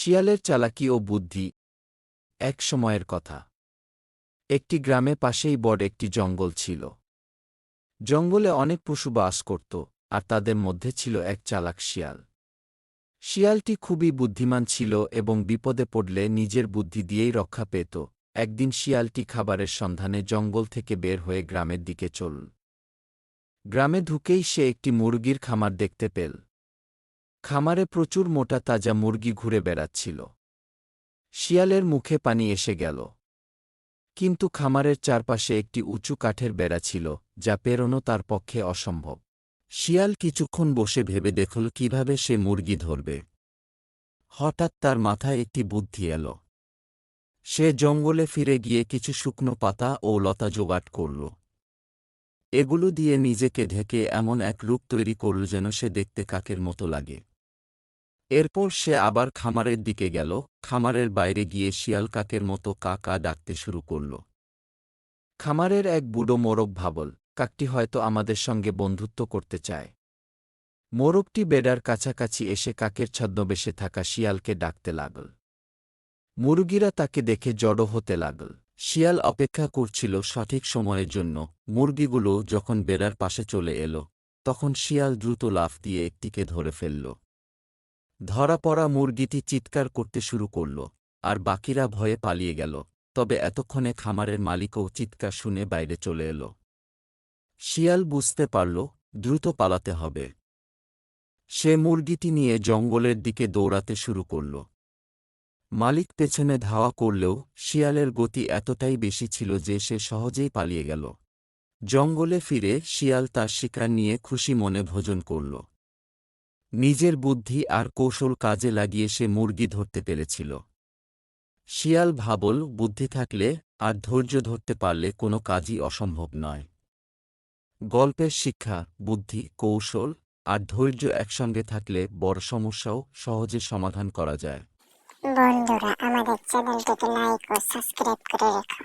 শিয়ালের চালাকি ও বুদ্ধি। এক সময়ের কথা। একটি গ্রামে পাশেই বড় একটি জঙ্গল ছিল। জঙ্গলে অনেক পশু বাস করত, আর তাদের মধ্যে ছিল এক চালাক শিয়াল। শিয়ালটি খুবই বুদ্ধিমান ছিল এবং বিপদে পড়লে নিজের বুদ্ধি দিয়েই রক্ষা পেত। একদিন শিয়ালটি খাবারের সন্ধানে জঙ্গল থেকে বের হয়ে গ্রামের দিকে চলল। গ্রামে ঢুকেই সে একটি মুরগির খামার দেখতে পেল। খামারে প্রচুর মোটা তাজা মুরগি ঘুরে বেড়াচ্ছিল। শিয়ালের মুখে পানি এসে গেল। কিন্তু খামারের চারপাশে একটি উঁচু কাঠের বেড়া ছিল, যা পেরোনো তার পক্ষে অসম্ভব। শিয়াল কিছুক্ষণ বসে ভেবে দেখল কিভাবে সে মুরগি ধরবে। হঠাৎ তার মাথায় একটি বুদ্ধি এল। সে জঙ্গলে ফিরে গিয়ে কিছু শুকনো পাতা ও লতা জোগাড় করল। এগুলো দিয়ে নিজেকে ঢেকে এমন এক রূপ তৈরি করল যেন সে দেখতে কাকের মতো লাগে। এরপর সে আবার খামারের দিকে গেল। খামারের বাইরে গিয়ে শিয়াল কাকের মতো কা কা ডাকতে শুরু করল। খামারের এক বুড়ো মোরগ ভাবল, কাকটি হয়তো আমাদের সঙ্গে বন্ধুত্ব করতে চায়। মোরগটি বেড়ার কাছাকাছি এসে কাকের ছদ্মবেশে থাকা শিয়ালকে ডাকতে লাগল। মুরগিরা তাকে দেখে জড়ো হতে লাগল। শিয়াল অপেক্ষা করছিল সঠিক সময়ের জন্য। মুরগিগুলো যখন বেড়ার পাশে চলে এল, তখন শিয়াল দ্রুত লাফ দিয়ে একটিকে ধরে ফেলল। ধরা পড়া মুরগিটি চিৎকার করতে শুরু করল, আর বাকিরা ভয়ে পালিয়ে গেল। তবে এতক্ষণে খামারের মালিকও চিৎকার শুনে বাইরে চলে এল। শিয়াল বুঝতে পারল দ্রুত পালাতে হবে। সে মুরগিটি নিয়ে জঙ্গলের দিকে দৌড়াতে শুরু করল। মালিক পেছনে ধাওয়া করলেও শিয়ালের গতি এতটাই বেশি ছিল যে সে সহজেই পালিয়ে গেল। জঙ্গলে ফিরে শিয়াল তার শিকার নিয়ে খুশি মনে ভোজন করল। নিজের বুদ্ধি আর কৌশল কাজে লাগিয়ে সে মুরগি ধরতে পেরেছিল। শিয়াল ভাবল, বুদ্ধি থাকলে আর ধৈর্য ধরতে পারলে কোনো কাজই অসম্ভব নয়। গল্পের শিক্ষা: বুদ্ধি, কৌশল আর ধৈর্য একসঙ্গে থাকলে বড় সমস্যাও সহজে সমাধান করা যায়। বন্ধুরা, আমাদের চ্যানেলটিকে লাইক ও সাবস্ক্রাইব করে রেখো।